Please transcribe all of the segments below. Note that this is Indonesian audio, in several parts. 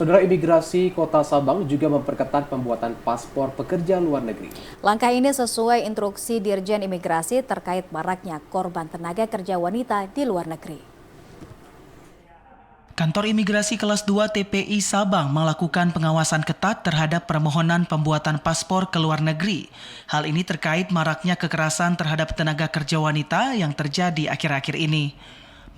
Saudara, imigrasi Kota Sabang juga memperketat pembuatan paspor pekerja luar negeri. Langkah ini sesuai instruksi Dirjen Imigrasi terkait maraknya korban tenaga kerja wanita di luar negeri. Kantor Imigrasi Kelas 2 TPI Sabang melakukan pengawasan ketat terhadap permohonan pembuatan paspor ke luar negeri. Hal ini terkait maraknya kekerasan terhadap tenaga kerja wanita yang terjadi akhir-akhir ini.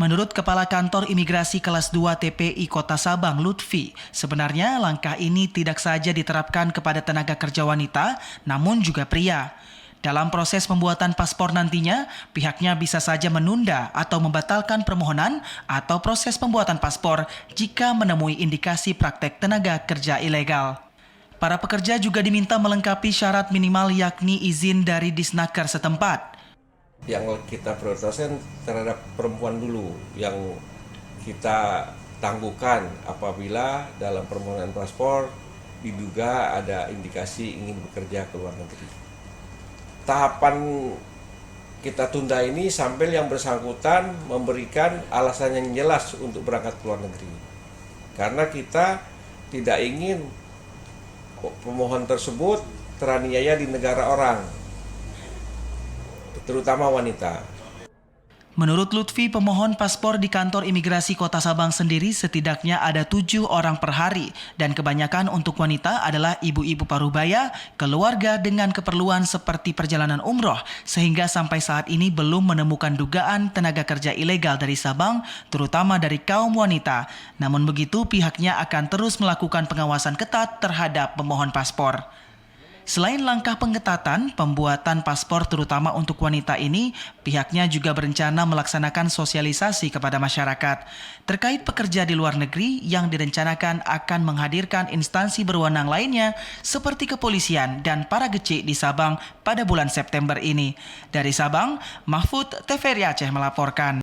Menurut Kepala Kantor Imigrasi Kelas 2 TPI Kota Sabang, Lutfi, sebenarnya langkah ini tidak saja diterapkan kepada tenaga kerja wanita, namun juga pria. Dalam proses pembuatan paspor nantinya, pihaknya bisa saja menunda atau membatalkan permohonan atau proses pembuatan paspor jika menemui indikasi praktek tenaga kerja ilegal. Para pekerja juga diminta melengkapi syarat minimal yakni izin dari Disnaker setempat. Yang kita prioritaskan terhadap perempuan dulu, yang kita tangguhkan apabila dalam permohonan paspor diduga ada indikasi ingin bekerja ke luar negeri. Tahapan kita tunda ini sampai yang bersangkutan memberikan alasan yang jelas untuk berangkat ke luar negeri. Karena kita tidak ingin pemohon tersebut teraniaya di negara orang, terutama wanita. Menurut Lutfi, pemohon paspor di kantor imigrasi Kota Sabang sendiri setidaknya ada 7 orang per hari dan kebanyakan untuk wanita adalah ibu-ibu parubaya, keluarga dengan keperluan seperti perjalanan umroh, sehingga sampai saat ini belum menemukan dugaan tenaga kerja ilegal dari Sabang, terutama dari kaum wanita. Namun begitu, pihaknya akan terus melakukan pengawasan ketat terhadap pemohon paspor. Selain langkah pengetatan pembuatan paspor terutama untuk wanita ini, pihaknya juga berencana melaksanakan sosialisasi kepada masyarakat terkait pekerja di luar negeri yang direncanakan akan menghadirkan instansi berwenang lainnya seperti kepolisian dan para gecik di Sabang pada bulan September ini. Dari Sabang, Mahfud TVRI Aceh melaporkan.